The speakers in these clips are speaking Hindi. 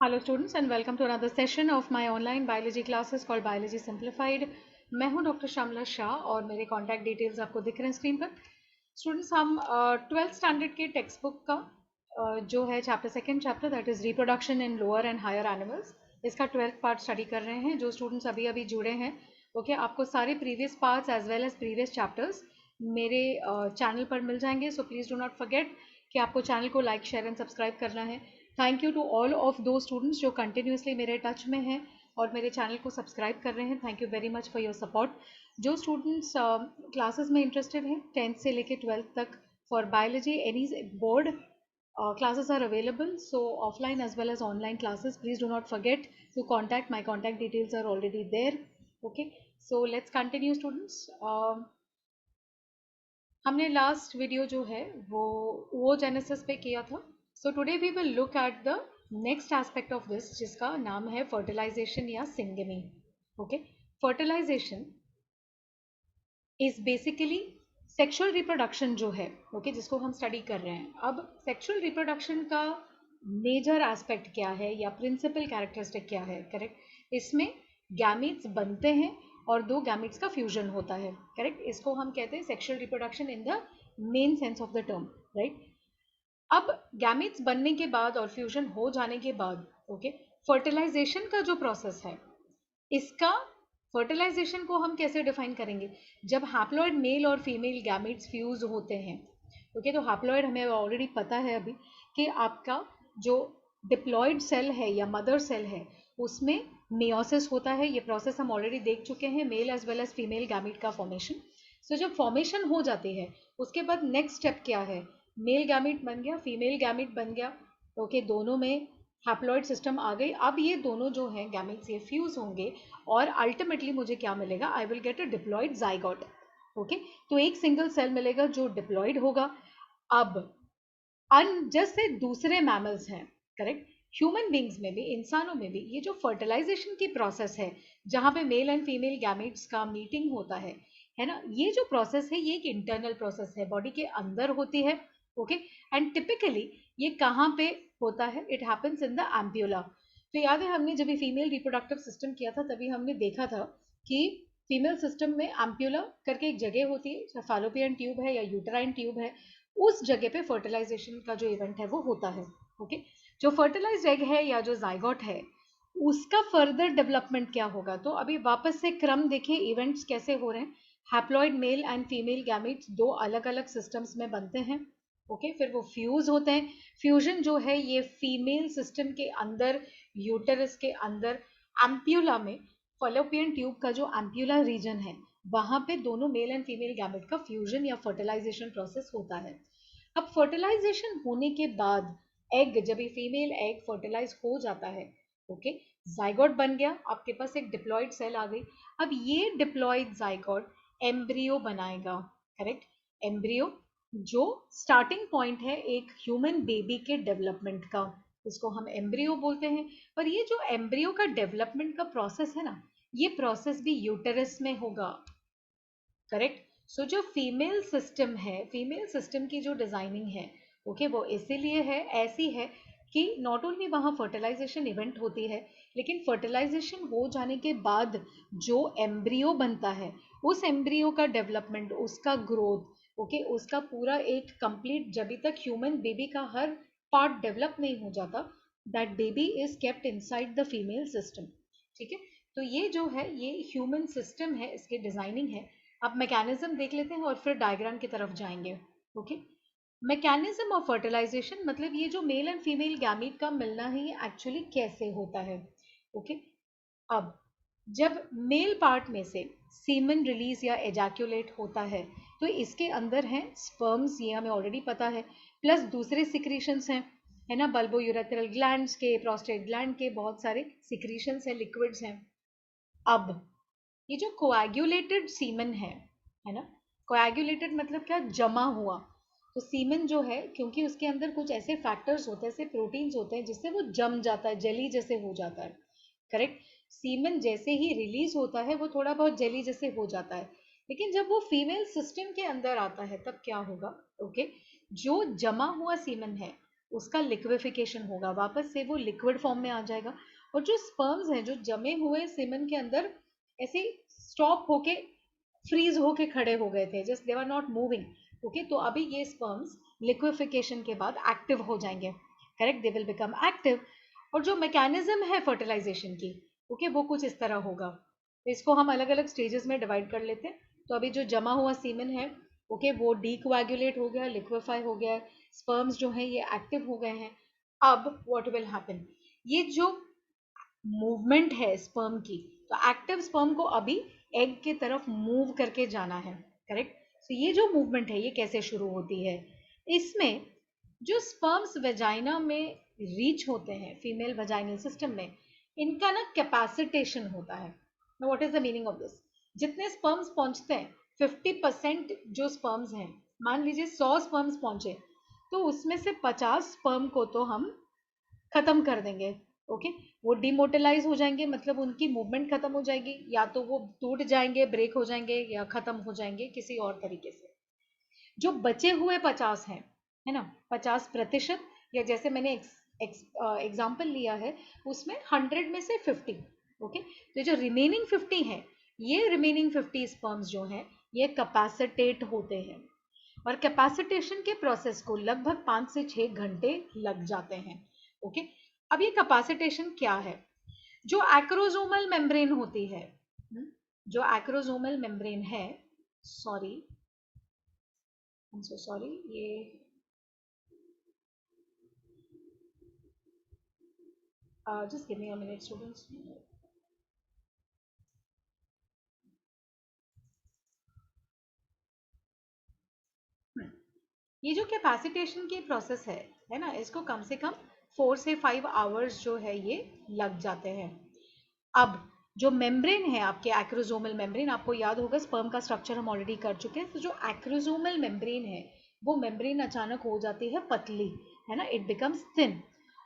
Hello students and welcome to another session of my online biology classes called biology simplified. मैं हूं डॉक्टर श्यामला शाह और मेरे कॉन्टैक्ट डिटेल्स आपको दिख रहे हैं स्क्रीन पर। स्टूडेंट्स, हम 12th स्टैंडर्ड के टेक्स्ट बुक का जो है chapter second chapter that is reproduction in lower and higher animals, इसका 12th पार्ट स्टडी कर रहे हैं। जो स्टूडेंट्स अभी अभी जुड़े हैं, ओके, आपको सारे previous parts as well as previous chapters मेरे चैनल पर मिल जाएंगे। So please do not forget कि आपको चैनल को लाइक शेयर एंड सब्सक्राइब करना है। Thank you to all of those students जो कंटिन्यूसली मेरे टच में हैं और मेरे चैनल को सब्सक्राइब कर रहे हैं। Thank you very much for your support. जो स्टूडेंट्स क्लासेस में इंटरेस्टेड हैं 10th से लेके 12th तक for biology any board classes are available, so offline as well as online classes. Please do not forget to contact. My contact details are already there. Okay, so let's continue students. हमने लास्ट वीडियो जो है वो जेनेसिस पे किया था। So today we will look at the next aspect of this, जिसका नाम है फर्टिलाइजेशन या syngamy. Okay, fertilization is basically sexual reproduction जो है, ओके, जिसको हम स्टडी कर रहे हैं। अब सेक्सुअल रिप्रोडक्शन का मेजर एस्पेक्ट क्या है या प्रिंसिपल कैरेक्टरिस्टिक क्या है? करेक्ट, इसमें गैमीट्स बनते हैं और दो गैमीट्स का फ्यूजन होता है। करेक्ट, इसको हम कहते हैं sexual reproduction in the main sense of the term, right. अब गैमीट्स बनने के बाद और फ्यूजन हो जाने के बाद, ओके, फर्टिलाइजेशन का जो प्रोसेस है, इसका फर्टिलाइजेशन को हम कैसे डिफाइन करेंगे? जब हैप्लॉइड मेल और फीमेल गैमेट्स फ्यूज होते हैं, ओके, तो हैप्लॉइड हमें ऑलरेडी पता है अभी कि आपका जो डिप्लॉइड सेल है या मदर सेल है उसमें मेयोसिस होता है। ये प्रोसेस हम ऑलरेडी देख चुके हैं, male as well as female gamete का फॉर्मेशन। सो जब फॉर्मेशन हो जाती है उसके बाद नेक्स्ट स्टेप क्या है? मेल गैमेट बन गया, फीमेल गैमेट बन गया, ओके, दोनों में हैप्लॉइड सिस्टम आ गई। अब ये दोनों जो हैं गैमेट्स ये फ्यूज होंगे और अल्टीमेटली मुझे क्या मिलेगा? I will get a diploid zygote. Okay, तो एक सिंगल सेल मिलेगा जो डिप्लॉइड होगा। अब जैसे दूसरे मैमल्स हैं, करेक्ट, ह्यूमन बींग्स में भी, इंसानों में भी ये जो फर्टिलाइजेशन की प्रोसेस है जहाँ पे मेल एंड फीमेल गैमेट्स का मीटिंग होता है ना, ये जो प्रोसेस है ये एक इंटरनल प्रोसेस है, बॉडी के अंदर होती है। ओके, एंड टिपिकली ये कहाँ पे होता है? It happens in the ampulla. तो याद है हमने जब फीमेल रिप्रोडक्टिव सिस्टम किया था तभी हमने देखा था कि फीमेल सिस्टम में एम्प्यूला करके एक जगह होती है, फैलोपियन ट्यूब है या यूटेराइन ट्यूब है, उस जगह पे फर्टिलाइजेशन का जो इवेंट है वो होता है। ओके, जो फर्टिलाइज्ड एग है या जो जाइगोट है उसका फर्दर डेवलपमेंट क्या होगा? तो अभी वापस से क्रम देखिए, इवेंट्स कैसे हो रहे हैं। Haploid mail and female gametes दो अलग अलग सिस्टम्स में बनते हैं, ओके, फिर वो फ्यूज होते हैं। फ्यूजन जो है ये फीमेल सिस्टम के अंदर, यूटेरस के अंदर एम्प्यूला में, फैलोपियन ट्यूब का जो एम्प्यूला रीजन है वहां पे दोनों मेल एंड फीमेल गैमेट का फ्यूजन या फर्टिलाइजेशन प्रोसेस होता है। अब फर्टिलाइजेशन होने के बाद एग, जब ये फीमेल एग फर्टिलाइज हो जाता है, ओके, जाइगोट बन गया, आपके पास एक डिप्लॉइड सेल आ गई। अब ये डिप्लॉइड जाइगोट एम्ब्रियो बनाएगा। करेक्ट, एम्ब्रियो जो स्टार्टिंग पॉइंट है एक ह्यूमन बेबी के डेवलपमेंट का, इसको हम एम्ब्रियो बोलते हैं। पर ये जो एम्ब्रियो का डेवलपमेंट का प्रोसेस है ना, ये प्रोसेस भी यूटेरस में होगा। करेक्ट, सो जो फीमेल सिस्टम है, फीमेल सिस्टम की जो डिजाइनिंग है, ओके, वो इसीलिए है, ऐसी है कि नॉट ओनली वहाँ फर्टिलाइजेशन इवेंट होती है, लेकिन फर्टिलाइजेशन हो जाने के बाद जो एम्ब्रियो बनता है उस एम्ब्रियो का डेवलपमेंट, उसका ग्रोथ, ओके, उसका पूरा एक कंप्लीट, जब तक ह्यूमन बेबी का हर पार्ट डेवलप नहीं हो जाता, that baby is kept inside the female system. ठीक है, तो ये जो है ये ह्यूमन सिस्टम है, इसकी डिजाइनिंग है। अब मैकेनिज्म देख लेते हैं और फिर डायग्राम की तरफ जाएंगे। ओके, मैकेनिज्म ऑफ फर्टिलाइजेशन मतलब ये जो मेल एंड फीमेल गैमीट का मिलना है ये एक्चुअली कैसे होता है। ओके, अब जब मेल पार्ट में से सीमन रिलीज या एजैक्यूलेट होता है तो इसके अंदर हैं स्पर्म्स, ये हमें ऑलरेडी पता है, प्लस दूसरे सिक्रीशंस हैं, है ना, बल्बो यूरेथ्रल ग्लैंड्स के, प्रोस्टेट ग्लैंड के, बहुत सारे सिक्रीशंस हैं, लिक्विड्स हैं। अब ये जो कोएगुलेटेड सीमन है ना, कोएगुलेटेड मतलब क्या? जमा हुआ। तो सीमन जो है, क्योंकि उसके अंदर कुछ ऐसे फैक्टर्स होते हैं, ऐसे प्रोटीन्स होते हैं जिससे वो जम जाता है, जेली जैसे हो जाता है। करेक्ट, सीमन जैसे ही रिलीज होता है वो थोड़ा बहुत जेली जैसे हो जाता है, लेकिन जब वो फीमेल सिस्टम के अंदर आता है तब क्या होगा? ओके, जो जमा हुआ सीमन है उसका लिक्विफिकेशन होगा, वापस से वो लिक्विड फॉर्म में आ जाएगा। और जो स्पर्म्स हैं जो जमे हुए सीमेन के अंदर ऐसे स्टॉप होके फ्रीज होके खड़े हो गए थे, just they were not moving, okay, तो अभी ये स्पर्म्स लिक्विफिकेशन के बाद एक्टिव हो जाएंगे, correct, they will become active. और जो मैकेनिज्म है फर्टिलाइजेशन की, ओके, वो कुछ इस तरह होगा। इसको हम अलग अलग स्टेजेस में डिवाइड कर लेते हैं। तो अभी जो जमा हुआ सीमेन है, ओके, वो डीकोएगुलेट हो गया, लिक्विफाई हो गया, स्पर्म्स जो है ये एक्टिव हो गए हैं। अब व्हाट विल हैपन, ये जो मूवमेंट है स्पर्म की, तो एक्टिव स्पर्म को अभी एग की तरफ मूव करके जाना है, करेक्ट। तो ये जो मूवमेंट है ये कैसे शुरू होती है, इसमें जो स्पर्म्स वेजाइना में रीच होते हैं फीमेल वेजाइनल सिस्टम में, इनका ना कैपेसिटेशन होता है। Now what is the meaning of this, जितने स्पर्म्स पहुंचते हैं 50% जो स्पर्म्स हैं, मान लीजिए 100 स्पर्म्स पहुंचे, तो उसमें से 50 स्पर्म को तो हम खत्म कर देंगे, ओके, वो डिमोटलाइज हो जाएंगे, मतलब उनकी मूवमेंट खत्म हो जाएगी, या तो वो टूट जाएंगे, ब्रेक हो जाएंगे, या खत्म हो जाएंगे किसी और तरीके से। जो बचे हुए 50 हैं, है ना, 50%, या जैसे मैंने एग्जाम्पल लिया है उसमें 100 में से 50, ओके, तो जो रिमेनिंग 50 है, ये रिमेनिंग 50 स्पर्म्स जो हैं ये कैपेसिटेट होते हैं। और कैपेसिटेशन के प्रोसेस को लगभग 5 से 6 घंटे लग जाते हैं, ओके। अब ये कैपेसिटेशन क्या है, जो एक्रोसोमल मेम्ब्रेन होती है, जो एक्रोसोमल मेम्ब्रेन है, sorry, I am so sorry, ये just give me a minute students. ये जो कैपेसिटेशन की प्रोसेस है ना, इसको कम से कम 4 से 5 आवर्स जो है ये लग जाते हैं। अब जो मेम्ब्रेन है आपके एक्रोसोमल मेम्ब्रेन, आपको याद होगा स्पर्म का स्ट्रक्चर हम ऑलरेडी कर चुके हैं, तो जो एक्रोसोमल मेम्ब्रेन है वो मेम्ब्रेन अचानक हो जाती है पतली, है ना, इट बिकम्स थिन।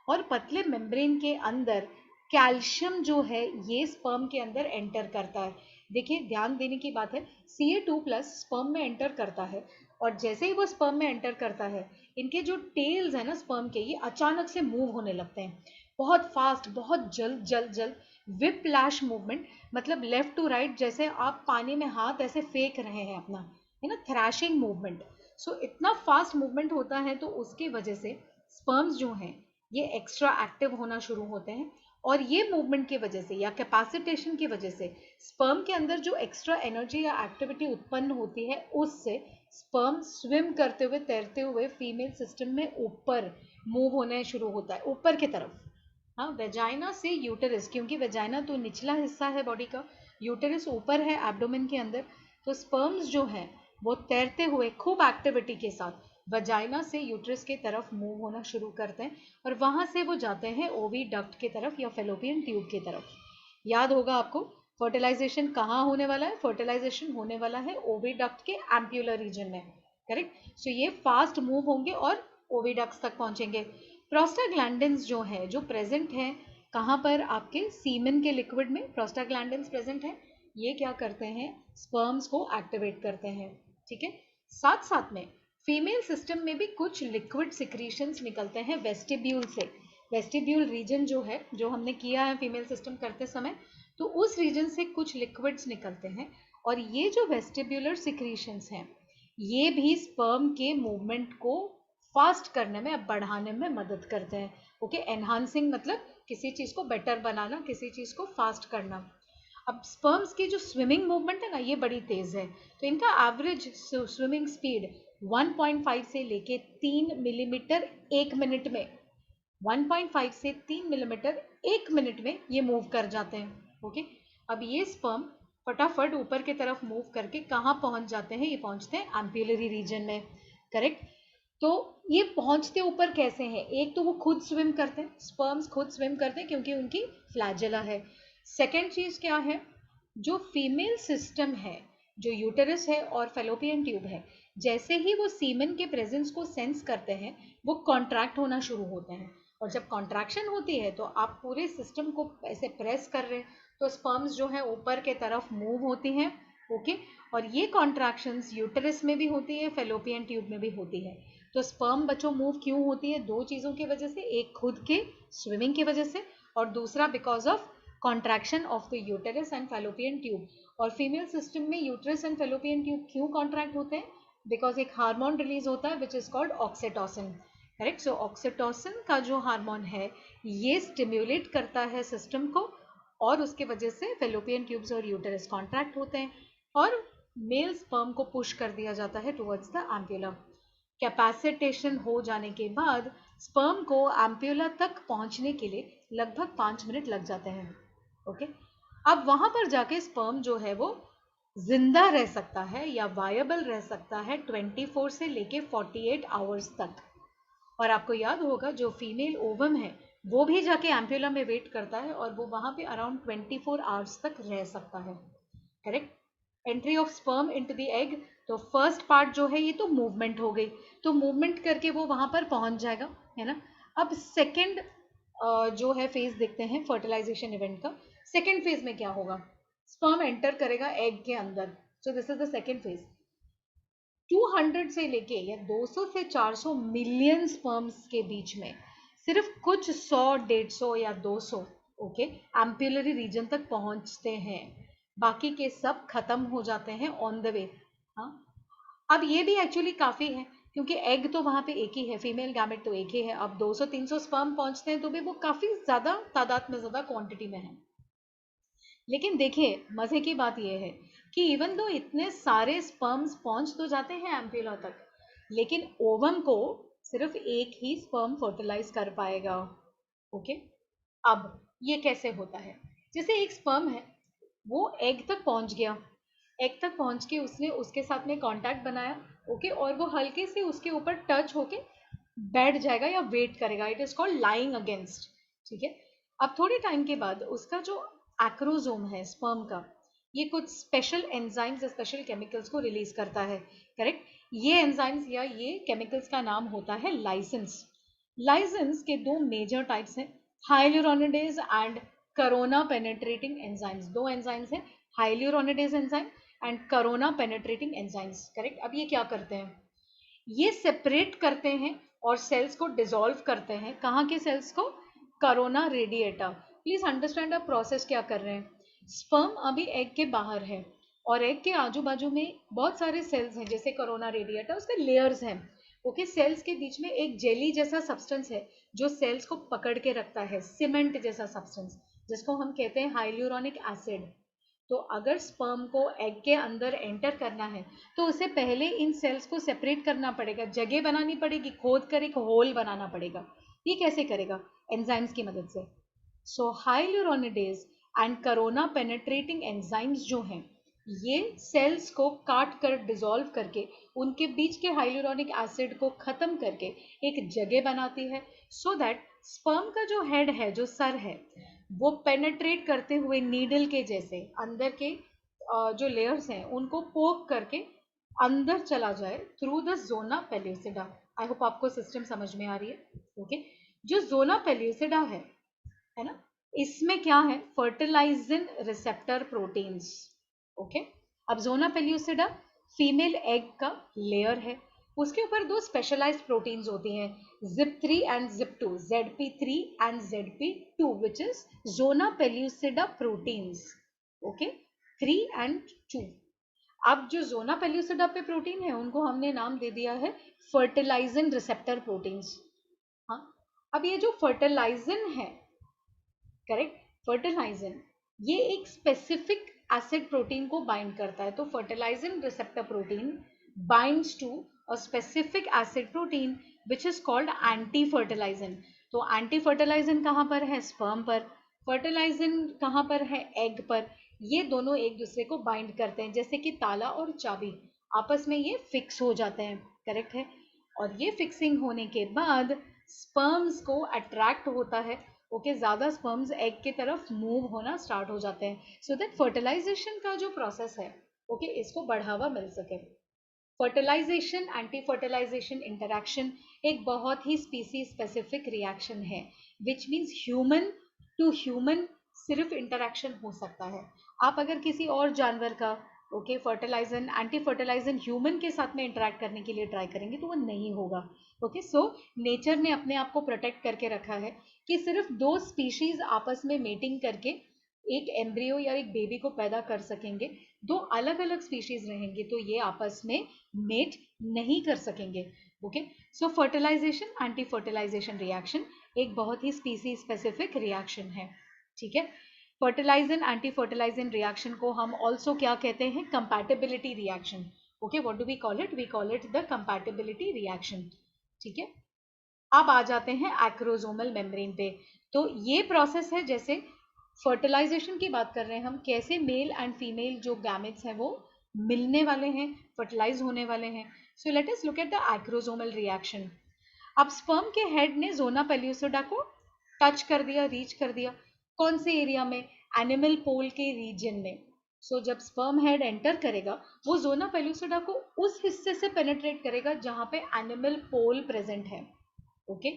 और पतले मेम्ब्रेन के अंदर कैल्शियम जो है ये स्पर्म के अंदर एंटर करता है। देखिए ध्यान देने की बात है, Ca2+ स्पर्म में एंटर करता है, और जैसे ही वो स्पर्म में एंटर करता है, इनके जो टेल्स है ना स्पर्म के, ये अचानक से मूव होने लगते हैं, बहुत फास्ट, बहुत जल्द जल्द जल्द, विप्लैश मूवमेंट, मतलब लेफ्ट टू राइट, जैसे आप पानी में हाथ ऐसे फेंक रहे हैं अपना, है ना, थ्रैशिंग मूवमेंट। सो इतना फास्ट मूवमेंट होता है, तो उसकी वजह से स्पर्म्स जो हैं ये एक्स्ट्रा एक्टिव होना शुरू होते हैं। और ये मूवमेंट की वजह से या कैपेसिटेशन की वजह से स्पर्म के अंदर जो एक्स्ट्रा एनर्जी या एक्टिविटी उत्पन्न होती है, उससे स्पर्म स्विम करते हुए, तैरते हुए फीमेल सिस्टम में ऊपर मूव होने शुरू होता है, ऊपर की तरफ। हाँ, वेजाइना से यूटेरस, क्योंकि वेजाइना तो निचला हिस्सा है बॉडी का, यूटेरस ऊपर है एब्डोमेन के अंदर, तो स्पर्म्स जो हैं वो तैरते हुए खूब एक्टिविटी के साथ वजाइना से यूट्रस की तरफ मूव होना शुरू करते हैं, और वहां से वो जाते हैं ओवी डक्ट की तरफ या फेलोपियन ट्यूब की तरफ। याद होगा आपको फर्टिलाइजेशन कहाँ होने वाला है, फर्टिलाइजेशन होने वाला है ओविडक्ट के एम्प्यूलर रीजन में, करेक्ट। सो ये फास्ट मूव होंगे और ओविडक्ट्स तक पहुंचेंगे। प्रोस्टाग्लैंडिन्स जो है, जो प्रेजेंट है कहाँ पर, आपके सीमेन के लिक्विड में प्रोस्टाग्लैंडिन्स प्रेजेंट है, ये क्या करते हैं, स्पर्म्स को एक्टिवेट करते हैं, ठीक है। साथ साथ में फीमेल सिस्टम में भी कुछ लिक्विड सिक्रीशंस निकलते हैं वेस्टिब्यूल से। वेस्टिब्यूल रीजन जो है, जो हमने किया है फीमेल सिस्टम करते समय, तो उस रीजन से कुछ लिक्विड्स निकलते हैं, और ये जो वेस्टिब्यूलर सिक्रीशंस हैं ये भी स्पर्म के मूवमेंट को फास्ट करने में, बढ़ाने में मदद करते हैं, ओके, एनहांसिंग, मतलब किसी चीज को बेटर बनाना, किसी चीज को फास्ट करना। अब स्पर्म्स की जो स्विमिंग मूवमेंट है ना ये बड़ी तेज है, तो इनका एवरेज स्विमिंग स्पीड 1.5 से लेके 3 मिलीमीटर 1 मिनट में, 1.5 से 3 मिलीमीटर 1 मिनट में ये मूव कर जाते हैं, ओके। अब ये स्पर्म फटाफट ऊपर की तरफ मूव करके कहाँ पहुंच जाते हैं, ये पहुंचते हैं एम्प्यूलरी रीजन में, करेक्ट। तो ये पहुंचते ऊपर कैसे हैं, एक तो वो खुद स्विम करते हैं, स्पर्म्स खुद स्विम करते हैं क्योंकि उनकी फ्लैजेला है। सेकेंड चीज क्या है, जो फीमेल सिस्टम है, जो यूटेरस है और फेलोपियन ट्यूब है, जैसे ही वो सीमेन के प्रेजेंस को सेंस करते हैं वो कॉन्ट्रैक्ट होना शुरू होते हैं, और जब कॉन्ट्रैक्शन होती है तो आप पूरे सिस्टम को ऐसे प्रेस कर रहे हैं, तो स्पर्म्स जो है ऊपर के तरफ मूव होती हैं, ओके। और ये कॉन्ट्रैक्शंस यूटेरस में भी होती है, फेलोपियन ट्यूब में भी होती है। तो तो स्पर्म बच्चों मूव क्यों होती है? दो चीज़ों की वजह से, एक खुद के स्विमिंग की वजह से और दूसरा because of contraction of the uterus and fallopian tube. और फीमेल सिस्टम में यूटेरस एंड फैलोपियन ट्यूब क्यों कॉन्ट्रैक्ट होते हैं? बिकॉज एक हार्मोन रिलीज होता है विच is called oxytocin. Correct. So oxytocin का जो हार्मोन है ये स्टिम्युलेट करता है सिस्टम को और उसके वजह से फैलोपियन ट्यूब्स और यूटेरस कॉन्ट्रैक्ट होते हैं और मेल स्पर्म को पुश कर दिया जाता है टुवर्ड्स द एम्प्यूला। कैपेसिटेशन हो जाने के बाद स्पर्म को एम्प्यूला तक पहुंचने के लिए लगभग 5 मिनट लग जाते हैं। ओके। अब वहां पर जाके स्पर्म जो है वो जिंदा रह सकता है या वायबल रह सकता है 24 से लेके 48 आवर्स तक। और आपको याद होगा जो फीमेल ओवम है वो भी जाके एम्प्यूला में वेट करता है और वो वहां पे अराउंड 24 आवर्स तक रह सकता है। Correct. Entry of sperm into the egg, तो फर्स्ट पार्ट जो है ये तो मूवमेंट हो गई, तो मूवमेंट करके वो वहां पर पहुंच जाएगा, है ना। अब सेकंड जो है फेज देखते हैं फर्टिलाइजेशन इवेंट का। सेकंड फेज में क्या होगा? स्पर्म एंटर करेगा एग के अंदर। So this is the second phase. 200 से लेके या 200 से 400 मिलियन स्पर्म्स के बीच में सिर्फ कुछ 100, 150 या 200 ओके एम्प्यूलरी रीजन तक पहुंचते हैं, बाकी के सब खत्म हो जाते हैं ऑन द वे। हाँ, अब ये भी एक्चुअली काफी है क्योंकि एग तो वहां पे एक ही है, फीमेल गैमेट तो एक ही है। अब 200-300 स्पर्म पहुंचते हैं तो भी वो काफी ज्यादा तादाद में, ज्यादा क्वांटिटी में है। लेकिन देखिए मजे की बात यह है कि इवन दो इतने सारे स्पर्म्स पहुंच तो जाते हैं एम्प्यूला तक, लेकिन ओवम को सिर्फ एक ही स्पर्म फर्टिलाइज कर पाएगा। ओके। अब ये कैसे होता है? जैसे एक स्पर्म है वो एग तक पहुंच गया, एग तक पहुंच के उसने उसके साथ में कांटेक्ट बनाया, ओके, और वो हल्के से उसके ऊपर टच होके बैठ जाएगा या वेट करेगा। It is called lying against. ठीक है। अब थोड़े टाइम के बाद उसका जो एक्रोजोम है स्पर्म का, ये कुछ स्पेशल एंजाइम्स, स्पेशल केमिकल्स को रिलीज करता है। करेक्ट। ये एंजाइम्स या ये केमिकल्स का नाम होता है लाइसेंस। लाइसेंस के दो मेजर टाइप्स हैं, hyaluronidase and corona penetrating enzymes. दो एंजाइम्स हैं, hyaluronidase enzyme and corona penetrating enzymes. Correct. अब ये क्या करते हैं? ये सेपरेट करते हैं और सेल्स को डिसॉल्व करते हैं। कहाँ के सेल्स को? Corona radiata. प्लीज अंडरस्टैंड आप प्रोसेस क्या कर रहे हैं। स्पर्म अभी एग के बाहर है और एग के आजू बाजू में बहुत सारे सेल्स हैं, जैसे करोना रेडिएटा, उसके लेयर्स हैं। ओके। सेल्स के बीच में एक जेली जैसा सब्सटेंस है जो सेल्स को पकड़ के रखता है, सीमेंट जैसा सब्सटेंस, जिसको हम कहते हैं हाइल्यूरोनिक एसिड। तो अगर स्पर्म को एग के अंदर एंटर करना है तो उसे पहले इन सेल्स को सेपरेट करना पड़ेगा, जगह बनानी पड़ेगी, खोद कर एक होल बनाना पड़ेगा। ये कैसे करेगा? एंजाइम्स की मदद से। So hyaluronidase and corona penetrating enzymes जो हैं ये सेल्स को काट कर डिसॉल्व करके उनके बीच के हाइलुरोनिक एसिड को खत्म करके एक जगह बनाती है, सो दैट स्पर्म का जो हेड है, जो सर है, वो पेनेट्रेट करते हुए नीडल के जैसे अंदर के जो लेयर्स हैं उनको पोक करके अंदर चला जाए through the zona pellucida. I hope आपको सिस्टम समझ में आ रही है। ओके। जो जोना पेल्यूसिडा है ना, इसमें क्या है? Fertilizin receptor proteins. ओके। अब जोना पेल्यूसिडा फीमेल एग का लेयर है, उसके ऊपर दो स्पेशलाइज्ड प्रोटीन्स होती हैं, ZIP3 and ZIP2, ZP3 and ZP2, which is zona pellucida proteins. Okay. 3 and 2। अब जो जोना पेल्यूसिडा पे प्रोटीन है उनको हमने नाम दे दिया है फर्टिलाइजिन रिसेप्टर प्रोटीन्स। हाँ। अब ये जो फर्टिलाइजिन है, करेक्ट, फर्टिलाइजिन ये एक स्पेसिफिक एसिड प्रोटीन को बाइंड करता है। तो fertilizin receptor protein binds to a specific acid protein which is called anti fertilizin. तो एंटी फर्टिलाइजिन कहाँ पर है? स्पर्म पर। फर्टिलाइजिन कहाँ पर है? एग पर। ये दोनों एक दूसरे को बाइंड करते हैं, जैसे कि ताला और चाबी, आपस में ये फिक्स हो जाते हैं। करेक्ट है। और ये फिक्सिंग होने के बाद स्पर्म्स को अट्रैक्ट होता है। ओके। ज्यादा स्पर्म्स एग की तरफ मूव होना स्टार्ट हो जाते हैं, सो दैट फर्टिलाइजेशन का जो प्रोसेस है, ओके, इसको बढ़ावा मिल सके। फर्टिलाइजेशन एंटी फर्टिलाइजेशन इंटरैक्शन एक बहुत ही स्पीसीज स्पेसिफिक रिएक्शन है, which means human to human सिर्फ इंटरैक्शन हो सकता है। आप अगर किसी और जानवर का okay, fertilizer anti fertilizer human के साथ में इंटरेक्ट करने के लिए ट्राई करेंगे तो वो नहीं होगा। ओके, सो नेचर ने अपने आप को प्रोटेक्ट करके रखा है कि सिर्फ 2 स्पीशीज आपस में मेटिंग करके एक एम्ब्रियो या एक बेबी को पैदा कर सकेंगे। 2 अलग अलग स्पीशीज रहेंगे तो ये आपस में मेट नहीं कर सकेंगे। ओके, सो फर्टिलाइजेशन एंटी फर्टिलाइजेशन रिएक्शन एक बहुत ही स्पीसीज स्पेसिफिक रिएक्शन है। ठीक है, फर्टिलाइजन एंटी फर्टिलाइजन रिएक्शन को हम ऑल्सो क्या कहते हैं, compatibility reaction. Okay, what do we call it, we call it the compatibility reaction. ठीक है, अब आ जाते हैं एक्रोसोमल मेम्ब्रेन पे। तो ये प्रोसेस है, जैसे फर्टिलाइजेशन की बात कर रहे हैं हम, कैसे मेल एंड फीमेल जो गैमेट्स हैं वो मिलने वाले हैं, फर्टिलाइज होने वाले हैं। So let us look at the acrosomal reaction. अब स्पर्म के हेड ने जोना पेल्यूसिडा को टच कर दिया, रीच कर दिया, कौन से एरिया में, एनिमल पोल के रीजन में। सो जब स्पर्म हेड एंटर करेगा वो जोना पेल्यूसिडा को उस हिस्से से पेनिट्रेट करेगा जहां पे एनिमल पोल प्रेजेंट है। ओके,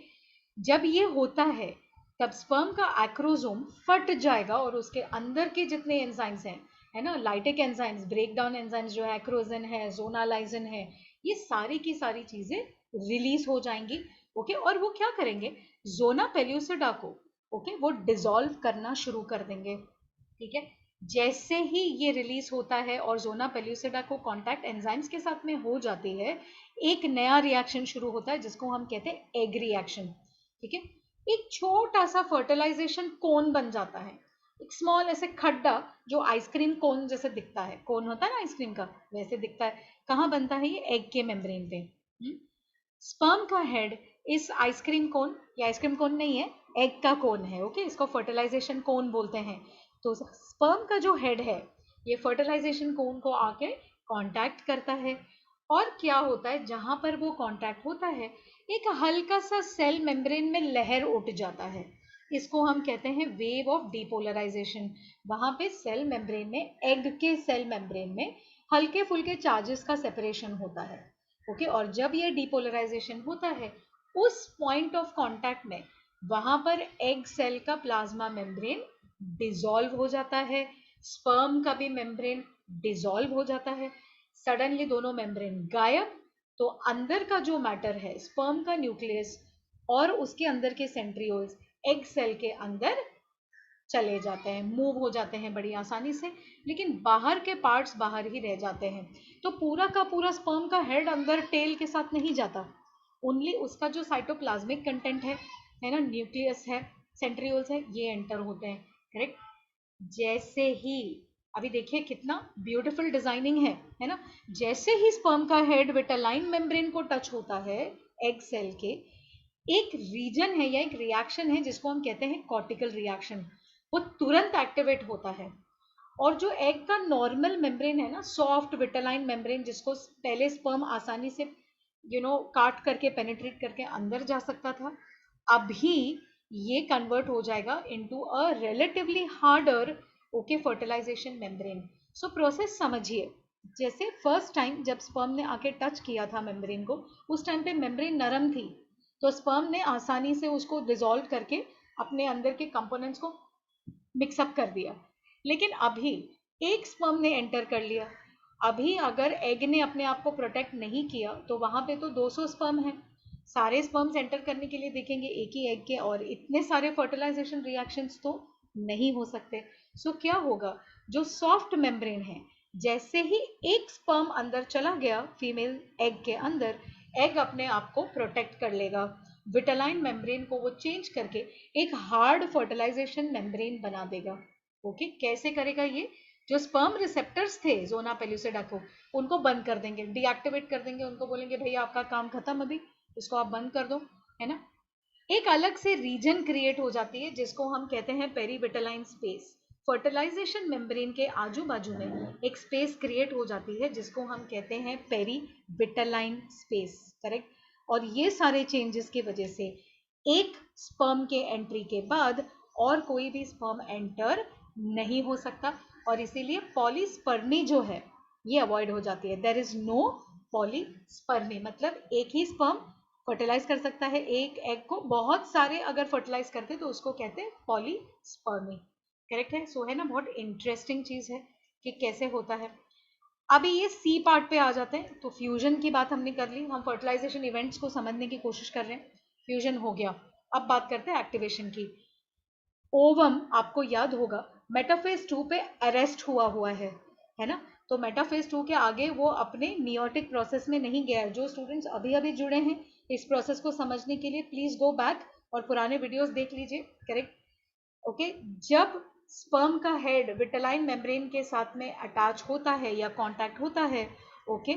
जब ये होता है तब स्पर्म का एक्रोसोम फट जाएगा और उसके अंदर के जितने एंजाइम्स हैं, है ना, lytic enzymes, break down enzymes जो है, एक्रोजन है, जोनालाइजन है, ये सारी की सारी चीजें रिलीज हो जाएंगी। ओके, और वो क्या करेंगे, जोना पेल्यूसिडा को, ओके, वो डिसॉल्व करना शुरू कर देंगे। ठीक है, जैसे ही ये रिलीज होता है और जोना पेल्यूसिडा को कांटेक्ट एंजाइम्स के साथ में हो जाती है, एक नया रिएक्शन शुरू होता है जिसको हम कहते हैं एग रिएक्शन। ठीक है, एक छोटा सा फर्टिलाइजेशन कोन बन जाता है, एक स्मॉल ऐसे खड्डा जो आइसक्रीम कोन जैसे दिखता है, कोन होता है ना आइसक्रीम का, वैसे दिखता है। कहाँ बनता है ये, एग के मेम्ब्रेन पे। स्पर्म का हेड इस आइसक्रीम कोन, या आइसक्रीम कोन नहीं है, एग का कोन है। ओके, इसको फर्टिलाइजेशन कोन बोलते हैं। तो स्पर्म का जो हेड है ये फर्टिलाइजेशन कोन को आके कांटेक्ट करता है, और क्या होता है, जहां पर वो कांटेक्ट होता है एक हल्का सा सेल मेम्ब्रेन में लहर उठ जाता है, इसको हम कहते हैं वेव ऑफ डिपोलराइजेशन। वहां पे सेल मेम्ब्रेन में, एग के सेल मेम्ब्रेन में हल्के फुल्के चार्जेस का सेपरेशन होता है। ओके, और जब ये डिपोलराइजेशन होता है उस पॉइंट ऑफ कांटेक्ट में वहां पर एग सेल का प्लाज्मा मेम्ब्रेन डिसॉल्व हो जाता है, स्पर्म का भी मेम्ब्रेन डिसॉल्व हो जाता है, सडनली दोनों मेम्ब्रेन गायब। तो अंदर का जो मैटर है, स्पर्म का न्यूक्लियस और उसके अंदर के सेंट्रियोल्स एग सेल के अंदर चले जाते हैं, मूव हो जाते हैं बड़ी आसानी से, लेकिन बाहर के पार्ट्स बाहर ही रह जाते हैं। तो पूरा का पूरा स्पर्म का हेड अंदर टेल के साथ नहीं जाता, ओनली उसका जो साइटोप्लाज्मिक कंटेंट है ना, न्यूक्लियस है, सेंट्रियोल्स है, ये एंटर होते हैं। करेक्ट, जैसे ही, अभी देखिए कितना ब्यूटीफुल डिजाइनिंग है ना, जैसे ही स्पर्म का हेड विटेलाइन मेम्ब्रेन को टच होता है एग सेल के, एक रीजन है या एक रिएक्शन है जिसको हम कहते हैं कॉर्टिकल रिएक्शन, वो तुरंत एक्टिवेट होता है। और जो एग का नॉर्मल मेम्ब्रेन है ना, सॉफ्ट विटेलाइन मेम्ब्रेन, जिसको पहले स्पर्म आसानी से काट करके पेनिट्रेट करके अंदर जा सकता था, अभी ये कन्वर्ट हो जाएगा into a relatively harder, okay, fertilization membrane. So process समझिए, जैसे फर्स्ट टाइम जब स्पर्म ने आके टच किया था मेम्ब्रेन को, उस टाइम पे मेम्ब्रेन नरम थी, तो स्पर्म ने आसानी से उसको डिसॉल्व करके अपने अंदर के कंपोनेंट्स को मिक्सअप कर दिया। लेकिन अभी एक स्पर्म ने एंटर कर लिया, अभी अगर एग ने अपने आप को प्रोटेक्ट नहीं किया तो वहां पे तो 200 स्पर्म है, सारे स्पर्म्स एंटर करने के लिए देखेंगे एक ही एग के, और इतने सारे फर्टिलाइजेशन रिएक्शंस तो नहीं हो सकते। सो क्या होगा, जो सॉफ्ट मेम्ब्रेन है, जैसे ही एक स्पर्म अंदर चला गया फीमेल एग के अंदर, एग अपने आप को प्रोटेक्ट कर लेगा, विटेलाइन मेम्ब्रेन को वो चेंज करके एक हार्ड फर्टिलाइजेशन मेम्ब्रेन बना देगा। ओके, कैसे करेगा ये, जो स्पर्म रिसेप्टर्स थे जोना पेल्यूसिडा को, उनको बंद कर देंगे, डीएक्टिवेट कर देंगे, उनको बोलेंगे भैया आपका काम खत्म, अभी इसको आप बंद कर दो, है ना। एक अलग से रीजन क्रिएट हो जाती है जिसको हम कहते हैं पेरीविटेलाइन स्पेस। फर्टिलाइजेशन मेम्ब्रेन के आजू बाजू में एक स्पेस क्रिएट हो जाती है जिसको हम कहते हैं पेरीविटेलाइन स्पेस। करेक्ट, और ये सारे चेंजेस की वजह से एक स्पर्म के एंट्री के बाद और कोई भी स्पर्म एंटर नहीं हो सकता, और इसीलिए पॉलीस्पर्मी जो है ये अवॉइड हो जाती है। देयर इज नो पॉलीस्पर्मी, मतलब एक ही स्पर्म फर्टिलाइज कर सकता है एक एग को, बहुत सारे अगर फर्टिलाइज करते तो उसको कहते हैं पॉलीस्पर्मी। करेक्ट है, सो है ना, बहुत इंटरेस्टिंग चीज है कि कैसे होता है। अभी ये सी पार्ट पे आ जाते हैं। तो फ्यूजन की बात हमने कर ली, हम फर्टिलाइजेशन इवेंट्स को समझने की कोशिश कर रहे हैं। फ्यूजन हो गया, अब बात करते हैं एक्टिवेशन की। ओवम आपको याद होगा मेटाफेज 2 पे अरेस्ट हुआ है ना। तो मेटाफेज 2 के आगे वो अपने मियोटिक प्रोसेस में नहीं गया है। जो स्टूडेंट्स अभी अभी जुड़े हैं इस प्रोसेस को समझने के लिए प्लीज गो बैक और पुराने वीडियोस देख लीजिए। Correct, okay. जब स्पर्म का हेड विटेलाइन मेम्ब्रेन के साथ में अटैच होता है या कांटेक्ट होता है, ओके,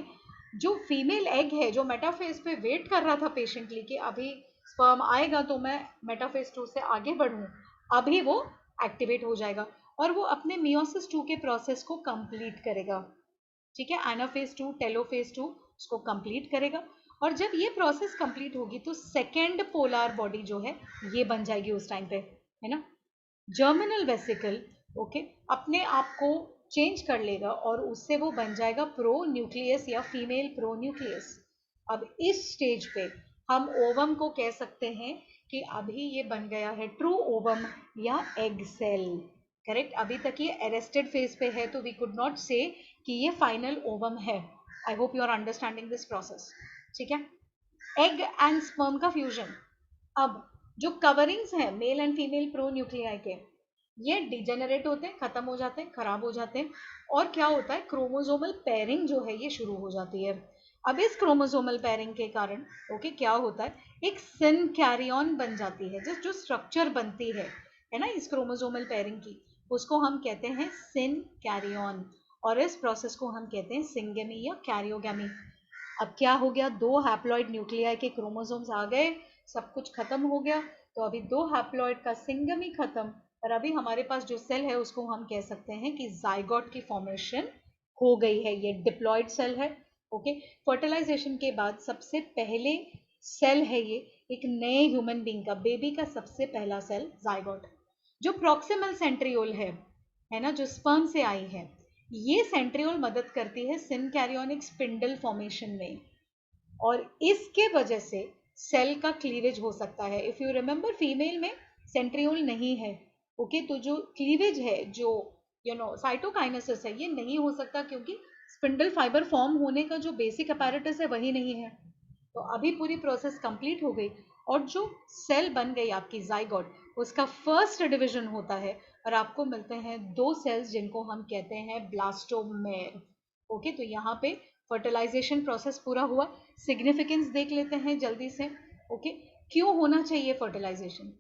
जो फीमेल एग है जो मेटाफेज पे वेट कर रहा था पेशेंटली कि अभी स्पर्म आएगा तो मैं मेटाफेज 2 से आगे बढ़ूं, अभी वो एक्टिवेट हो जाएगा और वो अपने मियोसिस 2 के प्रोसेस को कंप्लीट करेगा। ठीक है, एनाफेज 2 टेलोफेज 2 उसको कंप्लीट करेगा। और जब ये प्रोसेस कंप्लीट होगी तो सेकेंड पोलर बॉडी जो है ये बन जाएगी उस टाइम पे, है ना। जर्मिनल वेसिकल, ओके, अपने आप को चेंज कर लेगा और उससे वो बन जाएगा प्रो न्यूक्लियस या फीमेल प्रो न्यूक्लियस। अब इस स्टेज पे हम ओवम को कह सकते हैं कि अभी ये बन गया है ट्रू ओवम या एग सेल। करेक्ट, अभी तक ये अरेस्टेड फेज पे है तो वी कुड नॉट से कि ये फाइनल ओवम है। I hope you are understanding this process. ठीक है, एग एंड स्पर्म का फ्यूजन। अब जो कवरिंग्स हैं male and female pronuclei के, ये डिजेनरेट होते हैं, खत्म हो जाते हैं, खराब हो जाते हैं। और क्या होता है, क्रोमोसोमल पेयरिंग जो है ये शुरू हो जाती है। अब इस क्रोमोसोमल पेयरिंग के कारण ओके क्या होता है, एक सिन कैरियन बन जाती है। जो स्ट्रक्चर बनती है ना इस क्रोमोसोमल पेयरिंग की, उसको हम कहते हैं सिन कैरियन। और इस प्रोसेस को हम कहते हैं सिंगेमी या कैरियोगेमी। अब क्या हो गया, दो हैप्लॉइड न्यूक्लियाई के क्रोमोसोम्स आ गए, सब कुछ खत्म हो गया। तो अभी दो हैप्लॉइड का सिंगमी खत्म और अभी हमारे पास जो सेल है उसको हम कह सकते हैं कि जाइगोट की फॉर्मेशन हो गई है। ये डिप्लॉइड सेल है। ओके, फर्टिलाइजेशन के बाद सबसे पहले सेल है ये एक नए ह्यूमन बींग का, बेबी का सबसे पहला सेल जाइगोट। जो प्रॉक्सिमल सेंट्रियोल है ना, जो स्पर्म से आई है, ये सेंट्रियोल मदद करती है सिन कैरियोनिक स्पिंडल फॉर्मेशन में और इसके वजह से सेल का क्लीवेज हो सकता है। इफ यू रिमेंबर फीमेल में सेंट्रियोल नहीं है, ओके, तो जो क्लीवेज है, जो साइटोकाइनेसिस है, ये नहीं हो सकता क्योंकि स्पिंडल फाइबर फॉर्म होने का जो बेसिक अपैरेटस है वही नहीं है। तो अभी पूरी प्रोसेस कंप्लीट हो गई और जो सेल बन गई आपकी जाइगोट, उसका फर्स्ट डिवीजन होता है और आपको मिलते हैं दो सेल्स जिनको हम कहते हैं ब्लास्टोमेर। ओके, तो यहाँ पे फर्टिलाइजेशन प्रोसेस पूरा हुआ। सिग्निफिकेंस देख लेते हैं जल्दी से। ओके, क्यों होना चाहिए फर्टिलाइजेशन।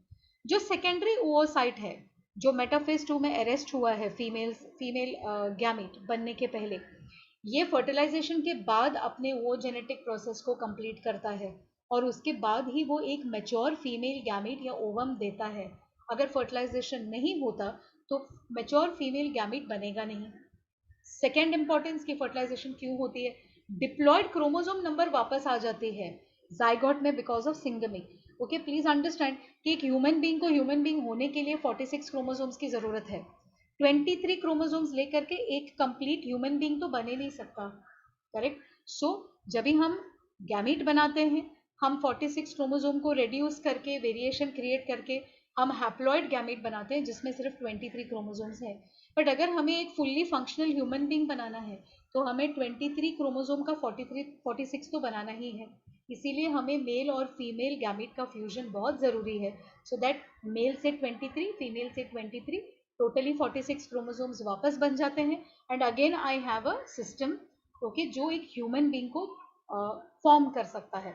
जो सेकेंडरी ओवोसाइट है जो मेटाफेज 2 में अरेस्ट हुआ है फीमेल गैमेट बनने के पहले, ये फर्टिलाइजेशन के बाद अपने वो जेनेटिक प्रोसेस को कंप्लीट करता है और उसके बाद ही वो एक मैच्योर फीमेल गैमेट या ओवम देता है। अगर फर्टिलाइजेशन नहीं होता तो मैच्योर फीमेल गैमेट बनेगा नहीं। सेकेंड इंपॉर्टेंस की फर्टिलाइजेशन क्यों होती है, डिप्लॉयड क्रोमोसोम नंबर वापस आ जाती है जाइगोट में because of syngamy. Okay, please understand कि एक ह्यूमन बींग को ह्यूमन बींग होने के लिए 46 क्रोमोसोम्स की जरूरत है। 23 क्रोमोसोम्स लेकर के एक कंप्लीट ह्यूमन बींग तो बने नहीं सकता। करेक्ट, सो जब भी हम गैमीट बनाते हैं हम 46 क्रोमोसोम को रिड्यूस करके वेरिएशन क्रिएट करके हम हैप्लॉइड गैमीट बनाते हैं जिसमें सिर्फ 23 क्रोमोसोम्स हैं। बट अगर हमें एक फुल्ली फंक्शनल ह्यूमन बींग बनाना है तो हमें 23 क्रोमोसोम का 46 तो बनाना ही है। इसीलिए हमें मेल और फीमेल गैमीट का फ्यूजन बहुत ज़रूरी है सो दैट मेल से 23 फीमेल से 23 टोटली 46 क्रोमोसोम्स वापस बन जाते हैं and again I have a system okay जो एक ह्यूमन बींग को फॉर्म कर सकता है।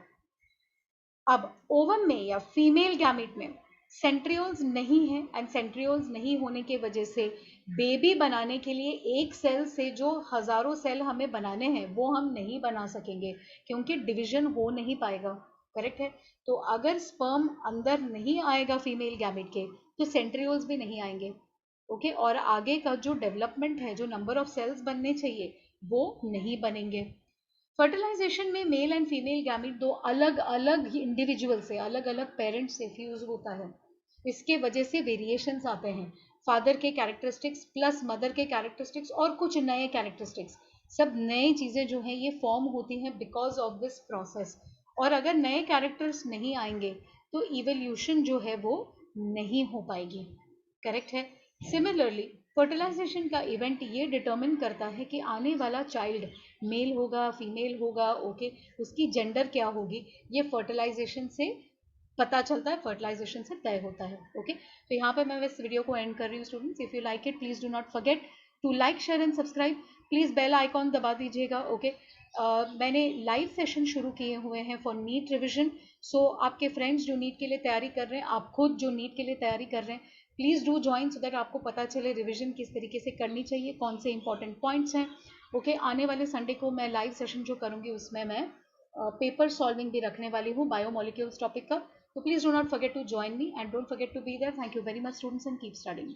अब ओवम में या फीमेल गैमेट में सेंट्रियोल्स नहीं है एंड सेंट्रियोल्स नहीं होने के वजह से बेबी बनाने के लिए एक सेल से जो हजारों सेल हमें बनाने हैं वो हम नहीं बना सकेंगे क्योंकि डिवीजन हो नहीं पाएगा। करेक्ट है, तो अगर स्पर्म अंदर नहीं आएगा फीमेल गैमेट के तो सेंट्रियोल्स भी नहीं आएंगे। ओके, और आगे का जो डेवलपमेंट है, जो नंबर ऑफ सेल्स बनने चाहिए वो नहीं बनेंगे। फर्टिलाइजेशन में मेल एंड फीमेल गैमीट दो अलग अलग इंडिविजुअल से, अलग अलग पेरेंट्स से फ्यूज होता है। इसके वजह से वेरिएशंस आते हैं, फादर के कैरेक्टरिस्टिक्स प्लस मदर के कैरेक्टरिस्टिक्स और कुछ नए कैरेक्टरिस्टिक्स, सब नई चीज़ें जो हैं ये फॉर्म होती हैं बिकॉज ऑफ दिस प्रोसेस। और अगर नए कैरेक्टर्स नहीं आएंगे तो इवोल्यूशन जो है वो नहीं हो पाएगी। करेक्ट है। सिमिलरली फर्टिलाइजेशन का इवेंट ये डिटर्मिन करता है कि आने वाला चाइल्ड मेल होगा, फीमेल होगा, ओके, उसकी जेंडर क्या होगी, ये फर्टिलाइजेशन से पता चलता है, फर्टिलाइजेशन से तय होता है। ओके, तो यहाँ पे मैं इस वीडियो को एंड कर रही हूँ students. If you like it please do not forget to like, share and subscribe. Please bell icon दबा दीजिएगा। ओके, मैंने लाइव सेशन शुरू किए हुए हैं फॉर नीट रिविजन। सो आपके फ्रेंड्स जो नीट के लिए तैयारी कर रहे हैं, आप खुद जो नीट के लिए तैयारी कर रहे हैं, please do join so that आपको पता चले रिविजन किस तरीके से करनी चाहिए, कौन से इंपॉर्टेंट पॉइंट्स हैं। ओके, आने वाले संडे को मैं लाइव सेशन जो करूँगी उसमें मैं पेपर सॉल्विंग भी रखने वाली हूँ बायोमोलिक्यूल्स टॉपिक का। तो please do not forget to join me and don't forget to be there. Thank you very much students and keep studying.